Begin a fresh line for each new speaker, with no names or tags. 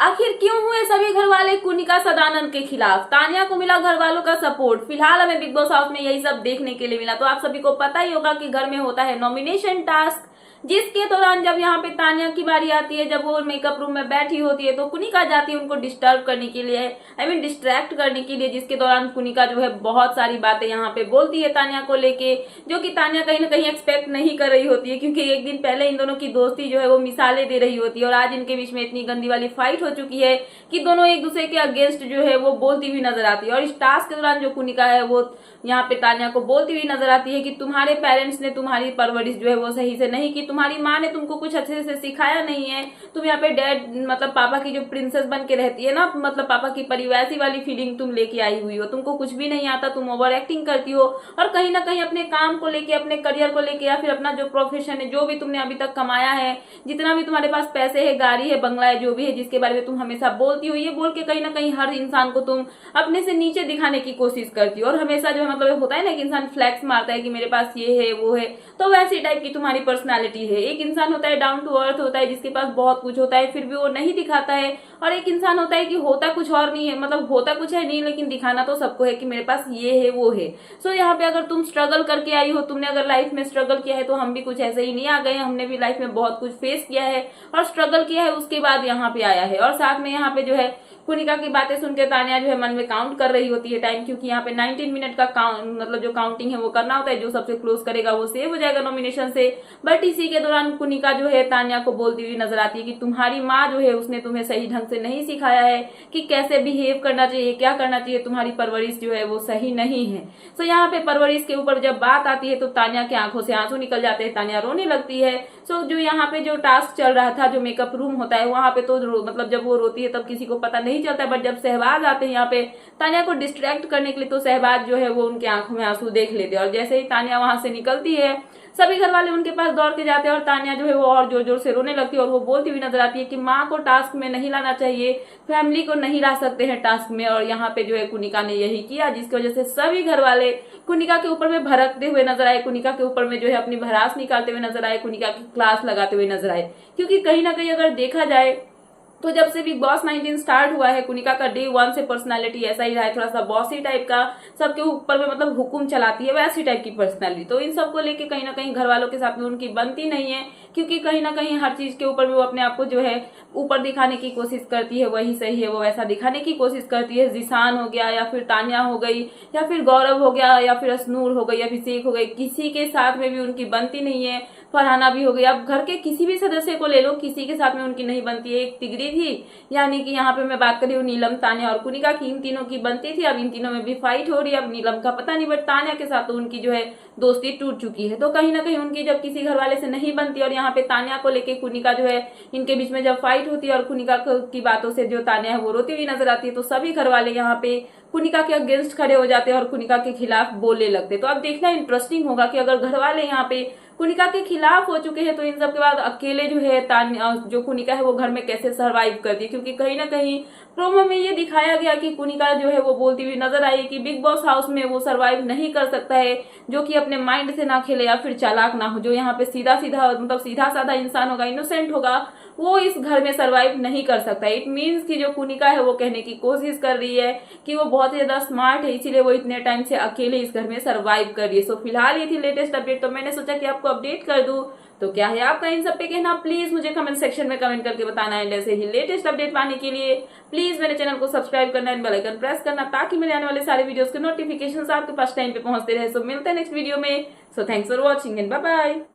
आखिर क्यों हुए सभी घर वाले कुनिका सदानंद के खिलाफ? तान्या को मिला घर वालों का सपोर्ट। फिलहाल हमें बिग बॉस हाउस में यही सब देखने के लिए मिला। तो आप सभी को पता ही होगा कि घर में होता है नॉमिनेशन टास्क, जिसके दौरान जब यहाँ पे तान्या की बारी आती है, जब वो मेकअप रूम में बैठी होती है, तो कुनिका जाती है उनको डिस्टर्ब करने के लिए, डिस्ट्रैक्ट करने के लिए, जिसके दौरान कुनिका जो है बहुत सारी बातें यहाँ पे बोलती है तान्या को लेके, जो कि तान्या कहीं ना कहीं एक्सपेक्ट नहीं कर रही होती है, क्योंकि एक दिन पहले इन दोनों की दोस्ती जो है वो मिसालें दे रही होती है और आज इनके बीच में इतनी गंदी वाली फाइट हो चुकी है कि दोनों एक दूसरे के अगेंस्ट जो है वो बोलती हुई नजर आती है। और इस टास्क के दौरान जो कुनिका है वो यहाँ पे तान्या को बोलती हुई नजर आती है कि तुम्हारे पेरेंट्स ने तुम्हारी परवरिश जो है वो सही से नहीं की, तुम्हारी माँ ने तुमको कुछ अच्छे से सिखाया नहीं है, तुम यहाँ पे डैड मतलब पापा की जो प्रिंसेस बन के रहती है ना, मतलब पापा की परिवैसी वाली फीलिंग तुम लेके आई हुई हो, तुमको कुछ भी नहीं आता, तुम ओवर एक्टिंग करती हो और कहीं ना कहीं अपने काम को लेके, अपने करियर को लेके, या फिर अपना जो प्रोफेशन है, जो भी तुमने अभी तक कमाया है, जितना भी तुम्हारे पास पैसे है, गाड़ी है, बंगला है, जो भी है, जिसके बारे में तुम हमेशा बोलती हो, ये बोल के कहीं ना कहीं हर इंसान को तुम अपने से नीचे दिखाने की कोशिश करती हो। और हमेशा जो है मतलब होता है ना कि इंसान फ्लैक्स मारता है कि मेरे पास ये है वो है, तो वैसी टाइप की तुम्हारी पर्सनालिटी है। एक इंसान होता है डाउन टू अर्थ होता है, जिसके पास बहुत कुछ होता है फिर भी वो नहीं दिखाता है, और एक इंसान होता है कि होता कुछ और नहीं है, मतलब होता कुछ है नहीं लेकिन दिखाना तो सबको है कि मेरे पास ये है वो है। सो यहाँ पे अगर तुम स्ट्रगल करके आई हो, तुमने अगर लाइफ में स्ट्रगल किया है, तो हम भी कुछ ऐसे ही नहीं आ गए, हमने भी लाइफ में बहुत कुछ फेस किया है और स्ट्रगल किया है, उसके बाद यहाँ पे आया है। और साथ में यहाँ पे जो है कुनिका की बातें सुनकर तान्या जो है मन में काउंट कर रही होती है टाइम, क्योंकि यहाँ पे 19 मिनट का मतलब जो काउंटिंग है वो करना होता है, जो सबसे क्लोज करेगा वो सेव हो जाएगा नॉमिनेशन से। बट इसी के दौरान कुनिका जो है तान्या को बोलती हुई नजर आती है कि तुम्हारी माँ जो है उसने तुम्हें सही ढंग से नहीं सिखाया है कि कैसे बिहेव करना चाहिए, क्या करना चाहिए, तुम्हारी परवरिश जो है वो सही नहीं है। सो यहाँ पे परवरिश के ऊपर जब बात आती है तो तान्या की आंखों से आंसू निकल जाते हैं, तान्या रोने लगती है। सो जो यहाँ पे जो टास्क चल रहा था, जो मेकअप रूम होता है, वहां पे तो मतलब जब वो रोती है तब किसी को पता नहीं चलता है, बट जब सहबाज आते हैं यहाँ पे तान्या को डिस्ट्रैक्ट करने के लिए, तो सहबाज जो है वो उनकी आंखों में आंसू देख लेते हैं। और जैसे ही तान्या वहां से निकलती है, सभी घर वाले उनके पास दौड़ के जाते हैं और तान्या जो है वो और जोर जोर से रोने लगती है और वो बोलती हुई नजर आती है कि माँ को टास्क में नहीं लाना चाहिए, फैमिली को नहीं ला सकते हैं टास्क में। और यहाँ पे जो है कुनिका ने यही किया, जिसकी वजह से सभी घर वाले कुनिका के ऊपर में भड़कते हुए नजर आए, कुनिका के ऊपर में जो है अपनी भड़ास निकालते हुए नजर आए, कुनिका की क्लास लगाते हुए नजर आए। क्योंकि कहीं ना कहीं अगर देखा जाए तो जब से बिग बॉस 19 स्टार्ट हुआ है, कुनिका का डे 1 से पर्सनालिटी ऐसा ही रहा है, थोड़ा सा बॉसी टाइप का, सबके ऊपर में मतलब हुकुम चलाती है, वैसी टाइप की पर्सनालिटी। तो इन सबको लेके कहीं ना कहीं घर वालों के साथ में उनकी बनती नहीं है, क्योंकि कहीं ना कहीं हर चीज के ऊपर में वो अपने आप को जो है ऊपर दिखाने की कोशिश करती है, वही सही है, वो वैसा दिखाने की कोशिश करती है। जिसान हो गया, या फिर तान्या हो गई, या फिर गौरव हो गया, या फिर असनूर हो गई, अभिषेक हो गई, किसी के साथ में भी उनकी बनती नहीं है। फरहाना भी हो गई, अब घर के किसी भी सदस्य को ले लो, किसी के साथ में उनकी नहीं बनती है। एक तिगरी थी, यानी कि यहाँ पे मैं बात कर रही हूँ नीलम, तान्या और कुनिका की, इन तीनों की बनती थी, अब इन तीनों में भी फाइट हो रही है। अब नीलम का पता नहीं, बट तान्या के साथ तो उनकी जो है दोस्ती टूट चुकी है। तो कहीं ना कहीं उनकी जब किसी घर वाले से नहीं बनती, और यहाँ पे तान्या को लेके कुनिका जो है, इनके बीच में जब फाइट होती है और कुनिका की बातों से जो तान्या है वो रोती हुई नजर आती है, तो सभी घर वाले यहाँ पे कुनिका के अगेंस्ट खड़े हो जाते हैं और कुनिका के खिलाफ बोलने लगते। तो अब देखना इंटरेस्टिंग होगा कि अगर घर वाले यहाँ पे कुनिका के खिलाफ हो चुके हैं, तो इन सब के बाद अकेले जो है तान्या जो कुनिका है वो घर में कैसे सरवाइव करती है। क्योंकि कहीं ना कहीं प्रोमो में ये दिखाया गया कि कुनिका जो है वो बोलती हुई नजर आई कि बिग बॉस हाउस में वो सरवाइव नहीं कर सकता है जो कि अपने माइंड से ना खेले या फिर चालाक ना हो, जो यहाँ पे सीधा सीधा मतलब सीधा साधा इंसान होगा, इनोसेंट होगा, वो इस घर में सरवाइव नहीं कर सकता। इट मीन्स कि जो कुनिका है वो कहने की कोशिश कर रही है कि वो बहुत ही ज्यादा स्मार्ट है, इसीलिए वो इतने टाइम से अकेले इस घर में सरवाइव कर रही है। सो फिलहाल ये थी लेटेस्ट अपडेट, तो मैंने सोचा कि आपको अपडेट कर दूं। तो क्या है आपका इन सब पे कहना, प्लीज मुझे कमेंट सेक्शन में कमेंट करके बताना है। ऐसे ही लेटेस्ट अपडेट पाने के लिए प्लीज मेरे चैनल को सब्सक्राइब करना एंड बेल आइकन प्रेस करना, ताकि मेरे आने वाले सारे वीडियोस के नोटिफिकेशंस आपके पास टाइम पे पहुंचते रहे। सो मिलते हैं नेक्स्ट वीडियो में। So thanks for watching and bye bye.